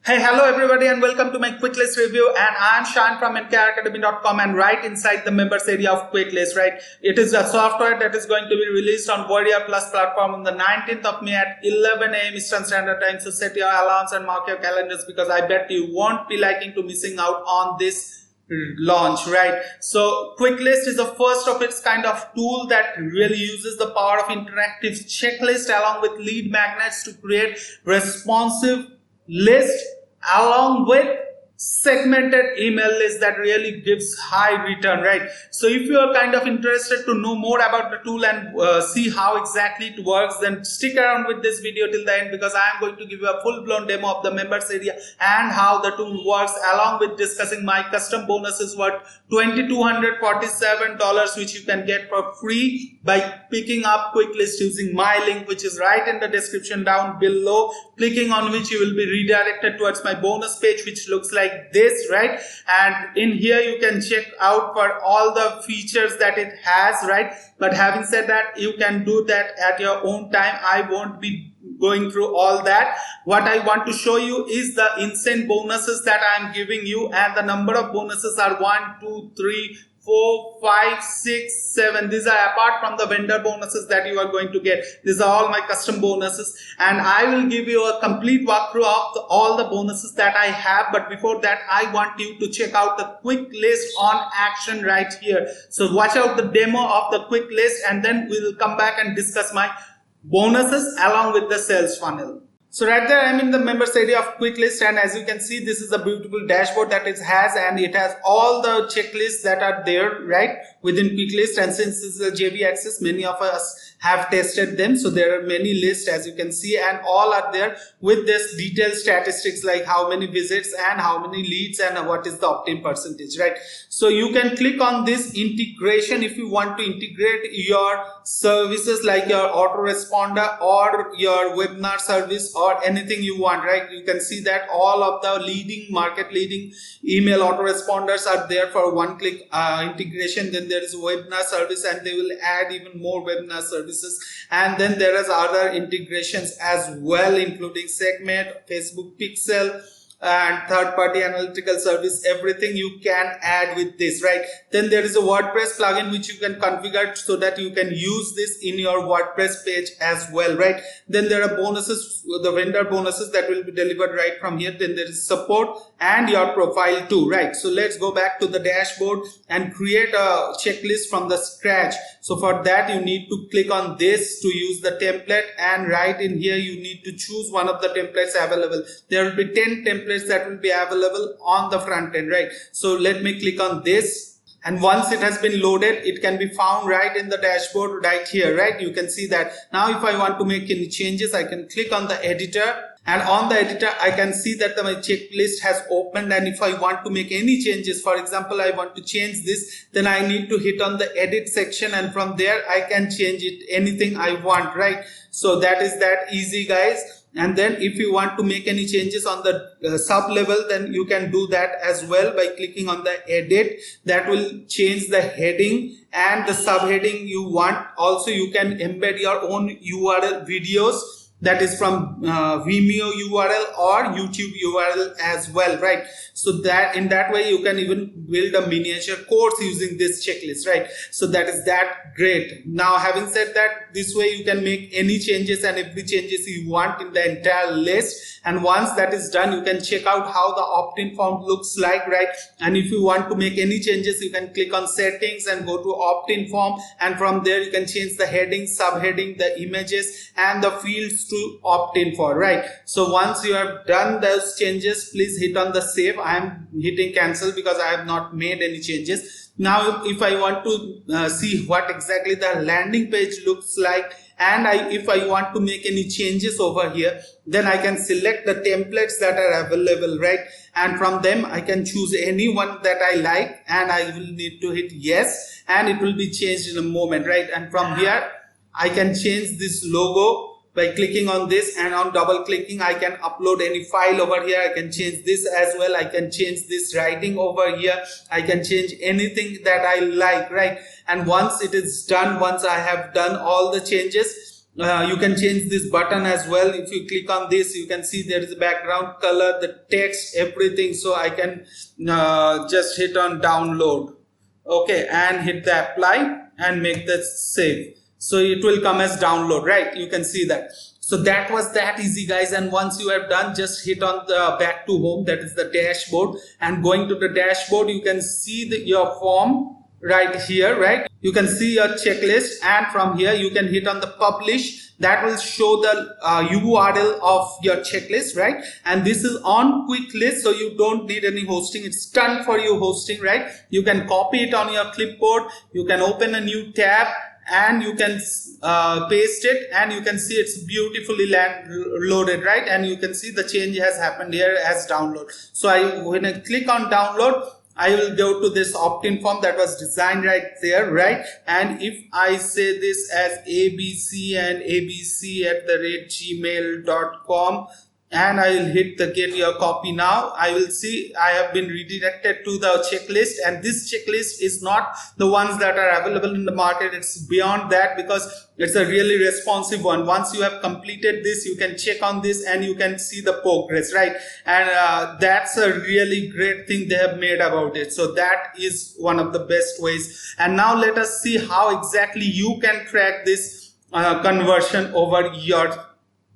Hey, hello everybody and welcome to my Quicklist review, and I'm Shan from nkracademy.com, and right inside the members area of Quicklist, right? It is a software that is going to be released on Warrior Plus platform on the 19th of May at 11 a.m. Eastern Standard Time. So set your alarms and mark your calendars because I bet you won't be liking to missing out on this launch, right? So Quicklist is the first of its kind of tool that really uses the power of interactive checklist along with lead magnets to create responsive list along with segmented email list that really gives high return, right? So if you are kind of interested to know more about the tool and see how exactly it works, then stick around with this video till the end because I am going to give you a full-blown demo of the members area and how the tool works, along with discussing my custom bonuses worth $2,247, which you can get for free by picking up Quicklist using my link, which is right in the description down below, clicking on which you will be redirected towards my bonus page, which looks like this, right? And in here you can check out for all the features that it has, right? But having said that, you can do that at your own time. I won't be going through all that. What I want to show you is the insane bonuses that I am giving you, and the number of bonuses are 1, 2, 3, 4, 5, 6, 7. These are apart from the vendor bonuses that you are going to get. These are all my custom bonuses, and I will give you a complete walkthrough of all the bonuses that I have. But before that, I want you to check out the Quicklist on action right here. So watch out the demo of the Quicklist, and then we will come back and discuss my bonuses along with the sales funnel. So right there I'm in the members area of Quicklist, and as you can see, this is a beautiful dashboard that it has, and it has all the checklists that are there right within Quicklist. And since this is a JV Access, many of us have tested them, so there are many lists as you can see, and all are there with this detailed statistics like how many visits and how many leads and what is the opt-in percentage, right? So you can click on this integration if you want to integrate your services like your autoresponder or your webinar service or anything you want, right? You can see that all of the market leading email autoresponders are there for one click integration. Then there is a webinar service, and they will add even more webinar services, and then there is other integrations as well, including Segment, Facebook Pixel, and third-party analytical service. Everything you can add with this, right? Then there is a WordPress plugin which you can configure so that you can use this in your WordPress page as well, right? Then there are bonuses, the vendor bonuses that will be delivered right from here. Then there is support and your profile too, right? So let's go back to the dashboard and create a checklist from the scratch. So for that you need to click on this to use the template, and right in here you need to choose one of the templates available. There will be 10 templates that will be available on the front end, right? So let me click on this, and once it has been loaded, it can be found right in the dashboard right here, right? You can see that. Now if I want to make any changes, I can click on the editor, and on the editor I can see that my checklist has opened. And if I want to make any changes, for example I want to change this, then I need to hit on the edit section, and from there I can change it anything I want, right? So that is that easy, guys. And then if you want to make any changes on the sub level, then you can do that as well by clicking on the edit. That will change the heading and the subheading you want. Also you can embed your own URL videos, that is from Vimeo URL or YouTube URL as well, right? So that in that way you can even build a miniature course using this checklist, right? So that is that great. Now having said that, this way you can make any changes and every changes you want in the entire list. And once that is done, you can check out how the opt-in form looks like, right? And if you want to make any changes, you can click on settings and go to opt-in form, and from there you can change the heading, subheading, the images and the fields to opt in for, right? So once you have done those changes, please hit on the save. I am hitting cancel because I have not made any changes. Now if I want to see what exactly the landing page looks like, and if I want to make any changes over here, then I can select the templates that are available, right? And from them I can choose any one that I like, and I will need to hit yes, and it will be changed in a moment, right? And from here I can change this logo by clicking on this, and on double clicking I can upload any file over here. I can change this as well. I can change this writing over here. I can change anything that I like, right? And once it is done, once I have done all the changes, you can change this button as well. If you click on this, you can see there is a background color, the text, everything. So I can just hit on download, okay, and hit the apply and make the save. So it will come as download, right? You can see that. So that was that easy, guys. And once you have done, just hit on the back to home, that is the dashboard, and going to the dashboard, you can see your form right here, right? You can see your checklist, and from here you can hit on the publish. That will show the URL of your checklist, right? And this is on quick list, so you don't need any hosting. It's done for you hosting, right? You can copy it on your clipboard, you can open a new tab, and you can paste it, and you can see it's beautifully loaded, right? And you can see the change has happened here as download. So when I click on download, I will go to this opt-in form that was designed right there, right? And if I say this as abc and abc@gmail.com, and I will hit the get your copy now, I will see I have been redirected to the checklist, and this checklist is not the ones that are available in the market. It's beyond that, because it's a really responsive one. Once you have completed this, you can check on this and you can see the progress, right? And that's a really great thing they have made about it. So that is one of the best ways. And now let us see how exactly you can track this conversion over your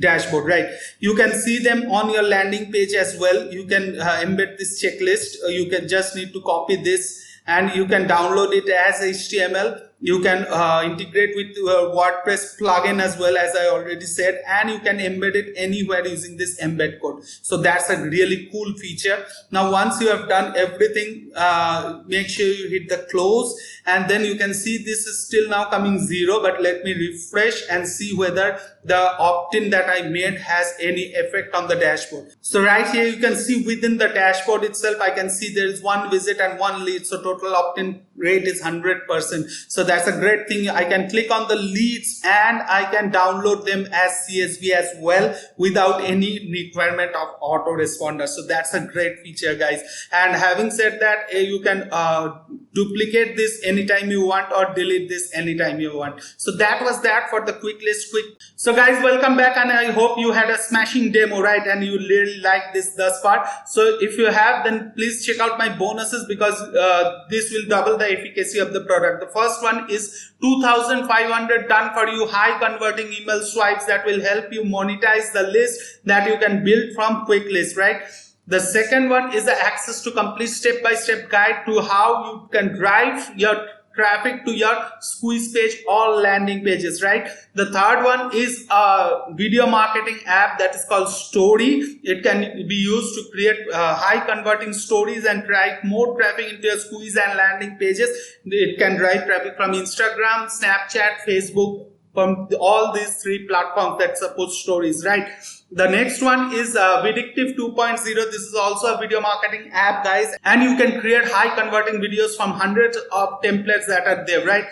dashboard, right? You can see them on your landing page as well. You can embed this checklist. You can just need to copy this, and you can download it as HTML. You can integrate with your WordPress plugin as well, as I already said, and you can embed it anywhere using this embed code. So that's a really cool feature. Now once you have done everything, make sure you hit the close, and then you can see this is still now coming 0, but let me refresh and see whether the opt-in that I made has any effect on the dashboard. So right here you can see within the dashboard itself, I can see there is 1 visit and 1 lead. So total opt-in rate is 100%. So that's a great thing. I can click on the leads and I can download them as CSV as well without any requirement of autoresponder. So that's a great feature, guys. And having said that, you can duplicate this anytime you want or delete this anytime you want. So that was that for the quick list. So guys, welcome back, and I hope you had a smashing demo, right? And you really like this thus far. So if you have, then please check out my bonuses, because this will double the efficacy of the product. The first one is 2,500 done for you high converting email swipes that will help you monetize the list that you can build from quick list, right? The second one is the access to complete step-by-step guide to how you can drive your traffic to your squeeze page or landing pages, right? The third one is a video marketing app that is called Story. It can be used to create high converting stories and drive more traffic into your squeeze and landing pages. It can drive traffic from Instagram, Snapchat, Facebook, from all these 3 platforms that support stories, right? The next one is Vidictive 2.0. This is also a video marketing app, guys, and you can create high converting videos from hundreds of templates that are there, right?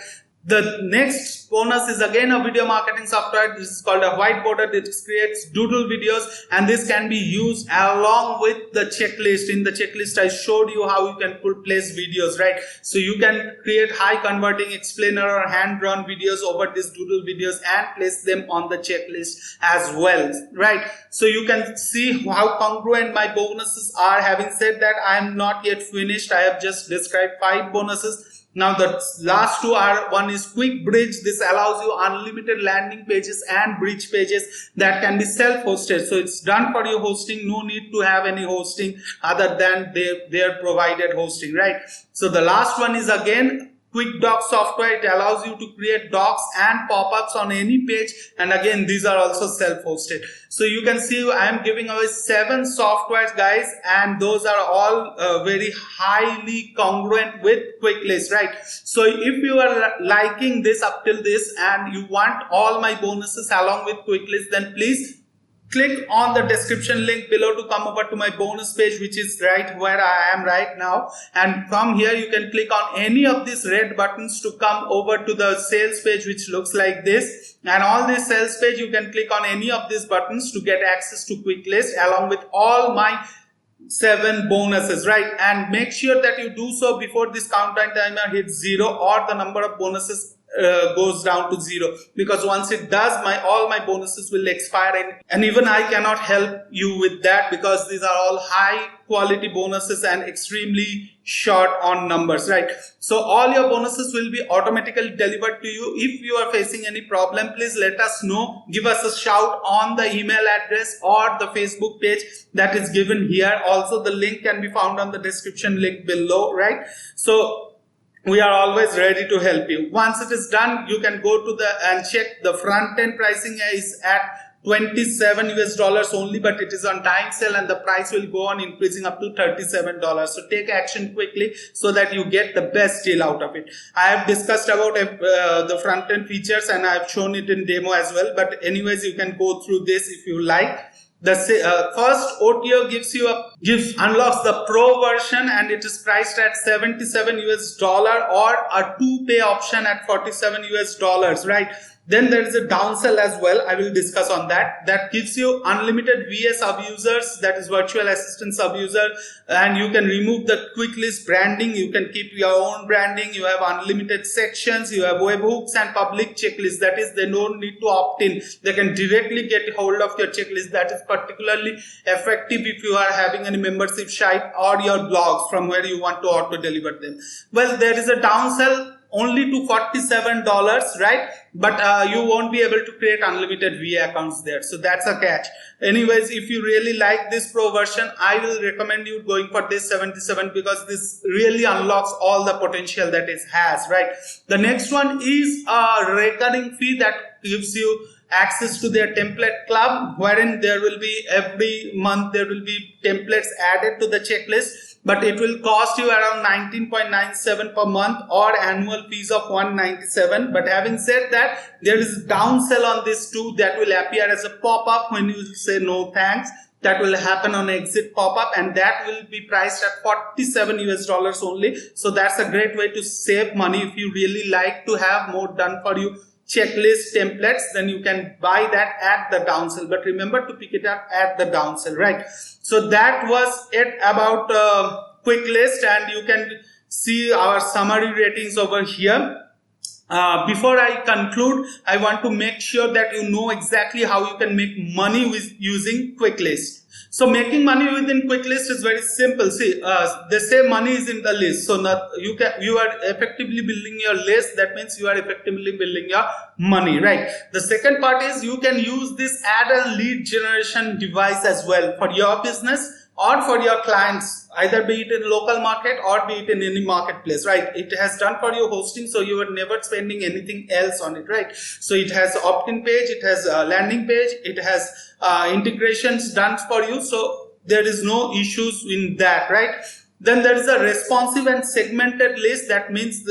The next bonus is again a video marketing software. This is called a whiteboarder. It creates doodle videos, and this can be used along with the checklist. In the checklist, I showed you how you can place videos, right? So you can create high converting explainer or hand-drawn videos over these doodle videos and place them on the checklist as well, right? So you can see how congruent my bonuses are. Having said that, I am not yet finished. I have just described 5 bonuses. Now the last 2 are, one is Quick Bridge. This allows you unlimited landing pages and bridge pages that can be self-hosted. So it's done for you hosting. No need to have any hosting other than their provided hosting, right? So the last one is again Quick Docs software. It allows you to create docs and pop-ups on any page, and again these are also self-hosted. So you can see I am giving away 7 softwares, guys, and those are all very highly congruent with quick list, right? So if you are liking this up till this and you want all my bonuses along with quick list, then please click on the description link below to come over to my bonus page, which is right where I am right now. And from here you can click on any of these red buttons to come over to the sales page, which looks like this. And on this sales page you can click on any of these buttons to get access to quick list along with all my 7 bonuses, right? And make sure that you do so before this countdown timer hits 0 or the number of bonuses goes down to zero, because once it does, all my bonuses will expire, and even I cannot help you with that, because these are all high quality bonuses and extremely short on numbers, right? So all your bonuses will be automatically delivered to you. If you are facing any problem, please let us know. Give us a shout on the email address or the Facebook page that is given here. Also, the link can be found on the description link below, right? So we are always ready to help you. Once it is done, you can go to the and check the front end pricing is at $27 only, but it is on time sale and the price will go on increasing up to $37. So take action quickly so that you get the best deal out of it. I have discussed about the front end features and I have shown it in demo as well, but anyways, you can go through this if you like. The first OTO unlocks the pro version, and it is priced at $77 or a 2-pay option at $47, right? Then there is a downsell as well. I will discuss on that. That gives you unlimited VA sub-users, that is virtual assistant sub-user, and you can remove the quick list branding. You can keep your own branding. You have unlimited sections. You have webhooks and public checklists. That is, they don't need to opt in. They can directly get hold of your checklist. That is particularly effective if you are having any membership site or your blogs from where you want to auto deliver them. Well, there is a downsell only to $47, right? But you won't be able to create unlimited VA accounts there. So that's a catch. Anyways, if you really like this pro version, I will recommend you going for this 77, because this really unlocks all the potential that it has, right? The next one is a recurring fee that gives you access to their template club, wherein there will be every month there will be templates added to the checklist, but it will cost you around $19.97 per month or annual fees of $197. But having said that, there is downsell on this too, that will appear as a pop-up when you say no thanks. That will happen on exit pop-up, and that will be priced at $47 only. So that's a great way to save money. If you really like to have more done for you checklist templates, then you can buy that at the downsell, but remember to pick it up at the downsell, right? So that was it about quick list, and you can see our summary ratings over here. Before I conclude, I want to make sure that you know exactly how you can make money with using quick list. So making money within quick list is very simple. See, they say money is in the list. So you are effectively building your list. That means you are effectively building your money, right? The second part is you can use this as a lead generation device as well for your business or for your clients, either be it in local market or be it in any marketplace, right? It has done for you hosting, so you are never spending anything else on it, right? So it has opt-in page, it has a landing page, it has integrations done for you, so there is no issues in that, right? Then there is a responsive and segmented list. That means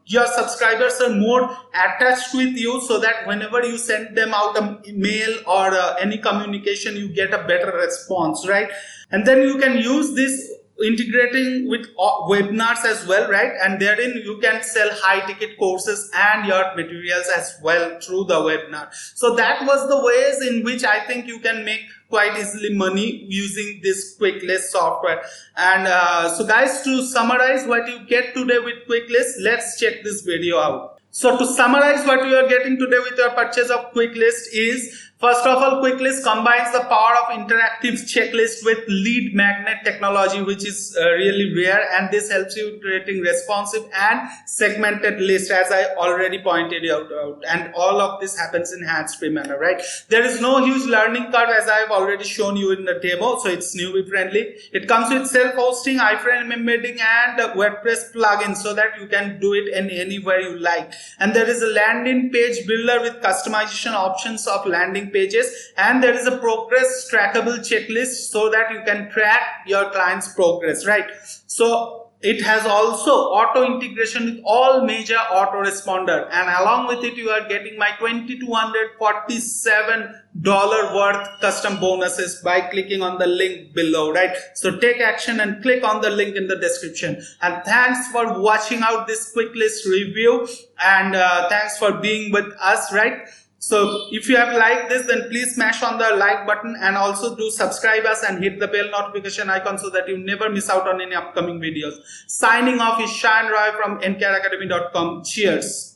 your subscribers are more attached with you, so that whenever you send them out a mail or any communication, you get a better response, right? And then you can use this integrating with webinars as well, right? And therein you can sell high ticket courses and your materials as well through the webinar. So that was the ways in which I think you can make quite easily money using this quick list software. And so guys, to summarize what you get today with quick list, let's check this video out. So to summarize what you are getting today with your purchase of quick list is, first of all, quick list combines the power of interactive checklist with lead magnet technology, which is really rare, and this helps you creating responsive and segmented list, as I already pointed out, and all of this happens in hands-free manner, right? There is no huge learning curve, as I have already shown you in the demo, so it's newbie friendly. It comes with self-hosting, iframe embedding, and a WordPress plugin, so that you can do it anywhere you like. And there is a landing page builder with customization options of landing pages, and there is a progress trackable checklist so that you can track your client's progress, right? So it has also auto integration with all major autoresponder, and along with it you are getting my $2,247 worth custom bonuses by clicking on the link below, right? So take action and click on the link in the description. And thanks for watching out this quick list review, and thanks for being with us, right? So if you have liked this, then please smash on the like button, and also do subscribe us and hit the bell notification icon so that you never miss out on any upcoming videos. Signing off is Shayan Roy from nkracademy.com. Cheers.